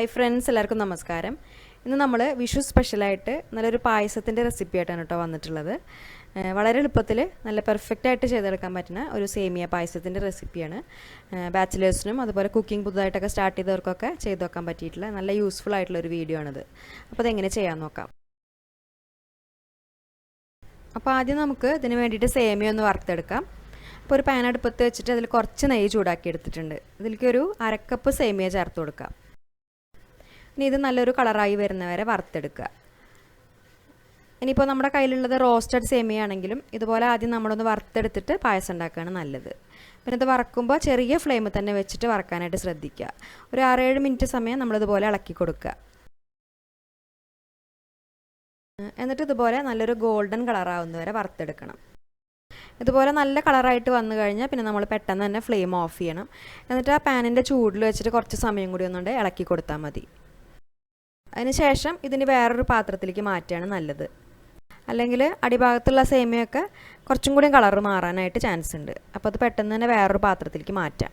Hi friends, എല്ലാവർക്കും നമസ്കാരം. ഇന്ന് നമ്മൾ വിഷു സ്പെഷ്യലായിട്ട് നല്ലൊരു പായസത്തിൻ്റെ റെസിപ്പി ആയിട്ടാണ് കേട്ടോ വന്നിട്ടുള്ളത്. വളരെ എളുപ്പത്തിൽ നല്ല പെർഫെക്റ്റായിട്ട് ചെയ്തെടുക്കാൻ പറ്റുന്ന ഒരു സേമിയ പായസത്തിൻ്റെ റെസിപ്പിയാണ്. ബാച്ചിലേഴ്സിനും അതുപോലെ കുക്കിംഗ് പുതുതായിട്ടൊക്കെ സ്റ്റാർട്ട് ചെയ്തവർക്കൊക്കെ ചെയ്ത് വെക്കാൻ പറ്റിയിട്ടുള്ള നല്ല യൂസ്ഫുൾ ആയിട്ടുള്ളൊരു വീഡിയോ ആണിത്. അപ്പോൾ അതെങ്ങനെ ചെയ്യാൻ നോക്കാം. അപ്പോൾ ആദ്യം നമുക്ക് ഇതിന് വേണ്ടിയിട്ട് സേമിയ ഒന്ന് വറുത്തെടുക്കാം. അപ്പോൾ ഒരു പാൻ അടുപ്പത്ത് വെച്ചിട്ട് അതിൽ കുറച്ച് നെയ്യ് ചൂടാക്കി എടുത്തിട്ടുണ്ട്. ഇതിലേക്ക് ഒരു അരക്കപ്പ് സേമിയ ചേർത്ത് കൊടുക്കാം. ഇനി ഇത് നല്ലൊരു കളറായി വരുന്നവരെ വറുത്തെടുക്കുക. ഇനിയിപ്പോൾ നമ്മുടെ കയ്യിലുള്ളത് റോസ്റ്റഡ് സേമിയ ആണെങ്കിലും ഇതുപോലെ ആദ്യം നമ്മളൊന്ന് വറുത്തെടുത്തിട്ട് പായസം ഉണ്ടാക്കുകയാണ് നല്ലത്. പിന്നെ ഇത് വറക്കുമ്പോൾ ചെറിയ ഫ്ലെയിമിൽ തന്നെ വെച്ചിട്ട് വറക്കാനായിട്ട് ശ്രദ്ധിക്കുക. ഒരു 6-7 മിനിറ്റ് സമയം നമ്മളിതുപോലെ ഇളക്കി കൊടുക്കുക. എന്നിട്ട് ഇതുപോലെ നല്ലൊരു ഗോൾഡൻ കളറാവുന്നവരെ വറുത്തെടുക്കണം. ഇതുപോലെ നല്ല കളറായിട്ട് വന്നു കഴിഞ്ഞാൽ പിന്നെ നമ്മൾ പെട്ടെന്ന് തന്നെ ഫ്ലെയിം ഓഫ് ചെയ്യണം. എന്നിട്ട് ആ പാനിൻ്റെ ചൂടിൽ വെച്ചിട്ട് കുറച്ച് സമയം കൂടി ഒന്നുകൊണ്ട് ഇളക്കി കൊടുത്താൽ മതി. അതിനുശേഷം ഇതിന് വേറൊരു പാത്രത്തിലേക്ക് മാറ്റുകയാണ് നല്ലത്. അല്ലെങ്കിൽ അടിഭാഗത്തുള്ള സേമിയൊക്കെ കുറച്ചും കൂടി കളറ് മാറാനായിട്ട് ചാൻസ് ഉണ്ട്. അപ്പോൾ അത് പെട്ടെന്ന് തന്നെ വേറൊരു പാത്രത്തിലേക്ക് മാറ്റാം.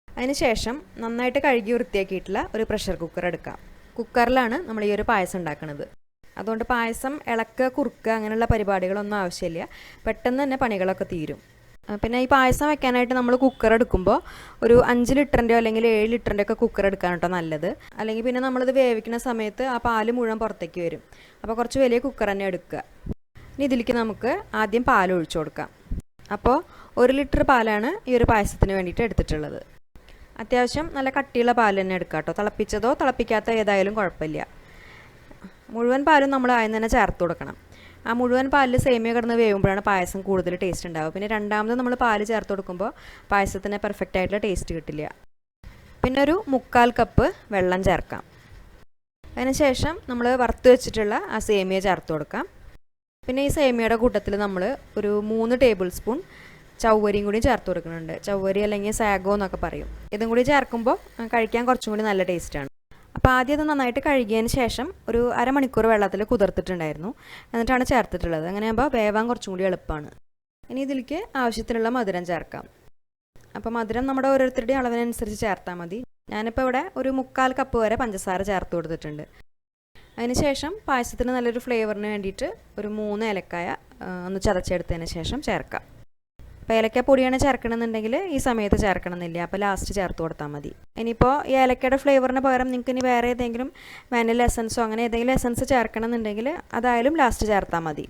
അതിനുശേഷം നന്നായിട്ട് കഴുകി വൃത്തിയാക്കിയിട്ടുള്ള ഒരു പ്രഷർ കുക്കർ എടുക്കാം. കുക്കറിലാണ് നമ്മൾ ഈ ഒരു പായസം ഉണ്ടാക്കുന്നത്. അതുകൊണ്ട് പായസം ഇളക്കുക, കുറുക്കുക അങ്ങനെയുള്ള പരിപാടികളൊന്നും ആവശ്യമില്ല. പെട്ടെന്ന് തന്നെ പണികളൊക്കെ തീരും. പിന്നെ ഈ പായസം വെക്കാനായിട്ട് നമ്മൾ കുക്കർ എടുക്കുമ്പോൾ ഒരു 5 ലിറ്ററിൻ്റെയോ അല്ലെങ്കിൽ 7 ലിറ്ററിൻ്റെ ഒക്കെ കുക്കർ എടുക്കാൻ കേട്ടോ നല്ലത്. അല്ലെങ്കിൽ പിന്നെ നമ്മളിത് വേവിക്കുന്ന സമയത്ത് ആ പാല് മുഴുവൻ പുറത്തേക്ക് വരും. അപ്പോൾ കുറച്ച് വലിയ കുക്കർ തന്നെ എടുക്കുക. ഇനി ഇതിലേക്ക് നമുക്ക് ആദ്യം പാൽ ഒഴിച്ചു കൊടുക്കാം. അപ്പോൾ 1 ലിറ്റർ പാലാണ് ഈ ഒരു പായസത്തിന് വേണ്ടിയിട്ട് എടുത്തിട്ടുള്ളത്. അത്യാവശ്യം നല്ല കട്ടിയുള്ള പാൽ തന്നെ എടുക്കുക കേട്ടോ. തിളപ്പിച്ചതോ തിളപ്പിക്കാത്ത ഏതായാലും കുഴപ്പമില്ല. മുഴുവൻ പാലും നമ്മൾ ആദ്യം തന്നെ ചേർത്ത് കൊടുക്കണം. ആ മുഴുവൻ പാലിൽ സേമിയ കിടന്ന് വേവുമ്പോഴാണ് പായസം കൂടുതൽ ടേസ്റ്റ് ഉണ്ടാവുക. പിന്നെ രണ്ടാമത് നമ്മൾ പാല് ചേർത്ത് കൊടുക്കുമ്പോൾ പായസത്തിന് പെർഫെക്റ്റ് ആയിട്ടുള്ള ടേസ്റ്റ് കിട്ടില്ല. പിന്നെ ഒരു 3/4 കപ്പ് വെള്ളം ചേർക്കാം. അതിനുശേഷം നമ്മൾ വറുത്ത് വെച്ചിട്ടുള്ള ആ സേമിയ ചേർത്ത് കൊടുക്കാം. പിന്നെ ഈ സേമിയയുടെ കൂട്ടത്തിൽ നമ്മൾ ഒരു 3 ടേബിൾ സ്പൂൺ ചവ്വരിയും കൂടി ചേർത്ത് കൊടുക്കുന്നുണ്ട്. ചവ്വരി അല്ലെങ്കിൽ സാഗോ എന്നൊക്കെ പറയും. ഇതും കൂടി ചേർക്കുമ്പോൾ കഴിക്കാൻ കുറച്ചും കൂടി നല്ല ടേസ്റ്റാണ്. അപ്പോൾ ആദ്യം അത് നന്നായിട്ട് കഴുകിയതിന് ശേഷം ഒരു അരമണിക്കൂർ വെള്ളത്തിൽ കുതിർത്തിട്ടുണ്ടായിരുന്നു. എന്നിട്ടാണ് ചേർത്തിട്ടുള്ളത്. അങ്ങനെയാകുമ്പോൾ വേവാൻ കുറച്ചും കൂടി എളുപ്പമാണ്. ഇനി ഇതിലേക്ക് ആവശ്യത്തിനുള്ള മധുരം ചേർക്കാം. അപ്പോൾ മധുരം നമ്മുടെ ഓരോരുത്തരുടെയും അളവിനനുസരിച്ച് ചേർത്താൽ മതി. ഞാനിപ്പോൾ ഇവിടെ ഒരു 3/4 കപ്പ് വരെ പഞ്ചസാര ചേർത്ത് കൊടുത്തിട്ടുണ്ട്. അതിനുശേഷം പായസത്തിന് നല്ലൊരു ഫ്ലേവറിന് വേണ്ടിയിട്ട് ഒരു 3 ഏലക്കായ ഒന്ന് ചതച്ചെടുത്തതിന് ശേഷം ചേർക്കാം. അപ്പോൾ ഏലക്കപ്പൊടിയാണ് ചേർക്കണമെന്നുണ്ടെങ്കിൽ ഈ സമയത്ത് ചേർക്കണമെന്നില്ല. അപ്പോൾ ലാസ്റ്റ് ചേർത്ത് കൊടുത്താൽ മതി. ഇനിയിപ്പോൾ ഈ ഏലക്കയുടെ ഫ്ലേവറിന് പകരം നിങ്ങൾക്ക് ഇനി വേറെ ഏതെങ്കിലും വാനില എസൻസോ അങ്ങനെ ഏതെങ്കിലും എസൻസ് ചേർക്കണമെന്നുണ്ടെങ്കിൽ അതായാലും ലാസ്റ്റ് ചേർത്താൽ മതി.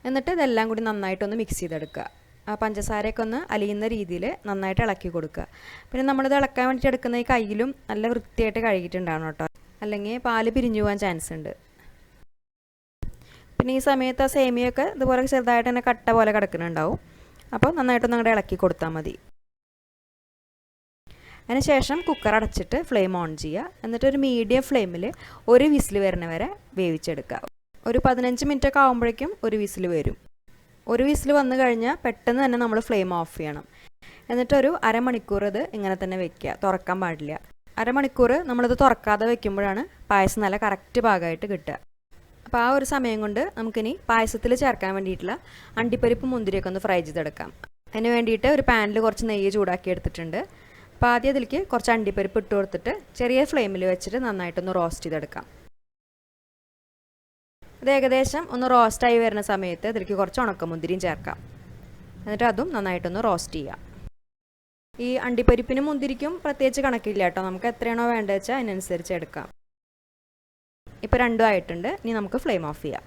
എന്നിട്ട് ഇതെല്ലാം കൂടി നന്നായിട്ടൊന്ന് മിക്സ് ചെയ്തെടുക്കുക. ആ പഞ്ചസാരയൊക്കെ ഒന്ന് അലിയുന്ന രീതിയിൽ നന്നായിട്ട് ഇളക്കി കൊടുക്കുക. പിന്നെ നമ്മളിത് ഇളക്കാൻ വേണ്ടിയിട്ട് എടുക്കുന്ന ഈ കയ്യിലും നല്ല വൃത്തിയായിട്ട് കഴുകിയിട്ടുണ്ടാവണം കേട്ടോ. അല്ലെങ്കിൽ പാല് പിരിഞ്ഞു പോകാൻ ചാൻസ് ഉണ്ട്. പിന്നെ ഈ സമയത്ത് ആ സേമിയൊക്കെ ഇതുപോലെ ചെറുതായിട്ട് തന്നെ കട്ട പോലെ കിടക്കുന്നുണ്ടാവും. അപ്പോൾ നന്നായിട്ടൊന്ന് അങ്ങോട്ട് ഇളക്കി കൊടുത്താൽ മതി. അതിനുശേഷം കുക്കർ അടച്ചിട്ട് ഫ്ലെയിം ഓൺ ചെയ്യുക. എന്നിട്ട് ഒരു മീഡിയം ഫ്ലെയിമിൽ ഒരു വിസിൽ വരുന്നവരെ വേവിച്ചെടുക്കുക. ഒരു 15 മിനിറ്റ് ഒക്കെ ആകുമ്പോഴേക്കും ഒരു വിസിൽ വരും. ഒരു വിസിൽ വന്നു കഴിഞ്ഞാൽ പെട്ടെന്ന് തന്നെ നമ്മൾ ഫ്ലെയിം ഓഫ് ചെയ്യണം. എന്നിട്ടൊരു അരമണിക്കൂർ ഇത് ഇങ്ങനെ തന്നെ വെക്കുക. തുറക്കാൻ പാടില്ല. അരമണിക്കൂർ നമ്മളിത് തുറക്കാതെ വെക്കുമ്പോഴാണ് പായസം നല്ല കറക്റ്റ് പാകമായിട്ട് കിട്ടുക. അപ്പോൾ ആ ഒരു സമയം കൊണ്ട് നമുക്കിനി പായസത്തിൽ ചേർക്കാൻ വേണ്ടിയിട്ടുള്ള അണ്ടിപ്പരിപ്പ് മുന്തിരിയൊക്കെ ഒന്ന് ഫ്രൈ ചെയ്തെടുക്കാം. അതിന് വേണ്ടിയിട്ട് ഒരു പാനിൽ കുറച്ച് നെയ്യ് ചൂടാക്കി എടുത്തിട്ടുണ്ട്. അപ്പോൾ ആദ്യം അതിലേക്ക് കുറച്ച് അണ്ടിപ്പരിപ്പ് ഇട്ട് കൊടുത്തിട്ട് ചെറിയ ഫ്ലെയിമിൽ വെച്ചിട്ട് നന്നായിട്ടൊന്ന് റോസ്റ്റ് ചെയ്തെടുക്കാം. ഇത് ഏകദേശം ഒന്ന് റോസ്റ്റായി വരുന്ന സമയത്ത് ഇതിലേക്ക് കുറച്ച് ഉണക്കമുന്തിരിയും ചേർക്കാം. എന്നിട്ട് അതും നന്നായിട്ടൊന്ന് റോസ്റ്റ് ചെയ്യാം. ഈ അണ്ടിപ്പരിപ്പിനും മുന്തിരിക്കും പ്രത്യേകിച്ച് കണക്കില്ല കേട്ടോ. നമുക്ക് എത്രയാണോ വേണ്ടത് വെച്ചാൽ അതിനനുസരിച്ച് എടുക്കാം. ഇപ്പോൾ രണ്ടും ആയിട്ടുണ്ട്. ഇനി നമുക്ക് ഫ്ലെയിം ഓഫ് ചെയ്യാം.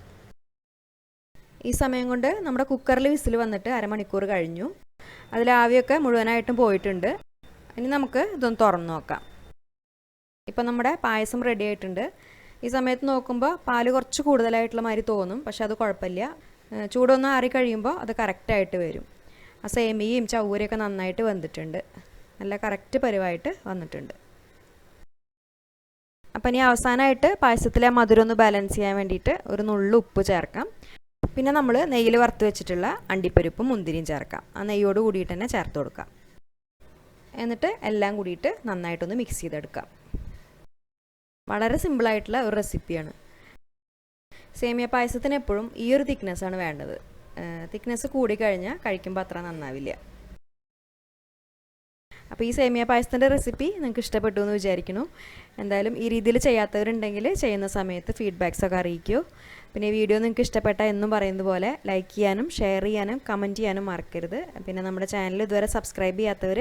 ഈ സമയം കൊണ്ട് നമ്മുടെ കുക്കറിൽ വിസിൽ വന്നിട്ട് അരമണിക്കൂർ കഴിഞ്ഞു. അതിൽ ആവിയൊക്കെ മുഴുവനായിട്ടും പോയിട്ടുണ്ട്. ഇനി നമുക്ക് ഇതൊന്ന് തുറന്ന് നോക്കാം. ഇപ്പം നമ്മുടെ പായസം റെഡി ആയിട്ടുണ്ട്. ഈ സമയത്ത് നോക്കുമ്പോൾ പാല് കുറച്ച് കൂടുതലായിട്ടുള്ള മാതിരി തോന്നും. പക്ഷെ അത് കുഴപ്പമില്ല. ചൂടൊന്ന് ആറി കഴിയുമ്പോൾ അത് കറക്റ്റായിട്ട് വരും. ആ സേമിയയും ചവ്വരിയൊക്കെ നന്നായിട്ട് വെന്തിട്ടുണ്ട്. നല്ല കറക്റ്റ് പരുവായിട്ട് വന്നിട്ടുണ്ട്. അപ്പം ഇനി അവസാനമായിട്ട് പായസത്തിലെ മധുരം ഒന്ന് ബാലൻസ് ചെയ്യാൻ വേണ്ടിയിട്ട് ഒരു നുള്ളു ഉപ്പ് ചേർക്കാം. പിന്നെ നമ്മൾ നെയ്യിൽ വറുത്ത് വെച്ചിട്ടുള്ള അണ്ടിപ്പരിപ്പും മുന്തിരിയും ചേർക്കാം. ആ നെയ്യോട് കൂടിയിട്ട് തന്നെ ചേർത്ത് കൊടുക്കാം. എന്നിട്ട് എല്ലാം കൂടിയിട്ട് നന്നായിട്ടൊന്ന് മിക്സ് ചെയ്തെടുക്കാം. വളരെ സിമ്പിളായിട്ടുള്ള ഒരു റെസിപ്പിയാണ്. സേമിയ പായസത്തിന് എപ്പോഴും ഈ ഒരു തിക്നെസ്സാണ് വേണ്ടത്. തിക്നെസ് കൂടിക്കഴിഞ്ഞാൽ കഴിക്കുമ്പോൾ അത്ര നന്നാവില്ല. അപ്പോൾ ഈ സേമിയ പായസത്തിൻ്റെ റെസിപ്പി നിങ്ങൾക്ക് ഇഷ്ടപ്പെട്ടു എന്ന് വിചാരിക്കുന്നു. എന്തായാലും ഈ രീതിയിൽ ചെയ്യാത്തവരുണ്ടെങ്കിൽ ചെയ്യുന്ന സമയത്ത് ഫീഡ്ബാക്സൊക്കെ അറിയിക്കൂ. പിന്നെ ഈ വീഡിയോ നിങ്ങൾക്ക് ഇഷ്ടപ്പെട്ട എന്നും പറയുന്നത് പോലെ ലൈക്ക് ചെയ്യാനും ഷെയർ ചെയ്യാനും കമൻറ്റ് ചെയ്യാനും മറക്കരുത്. പിന്നെ നമ്മുടെ ചാനൽ ഇതുവരെ സബ്സ്ക്രൈബ് ചെയ്യാത്തവർ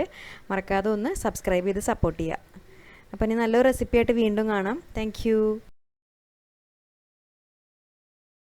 മറക്കാതെ ഒന്ന് സബ്സ്ക്രൈബ് ചെയ്ത് സപ്പോർട്ട് ചെയ്യുക. അപ്പോൾ ഇനി നല്ലൊരു റെസിപ്പിയായിട്ട് വീണ്ടും കാണാം. താങ്ക്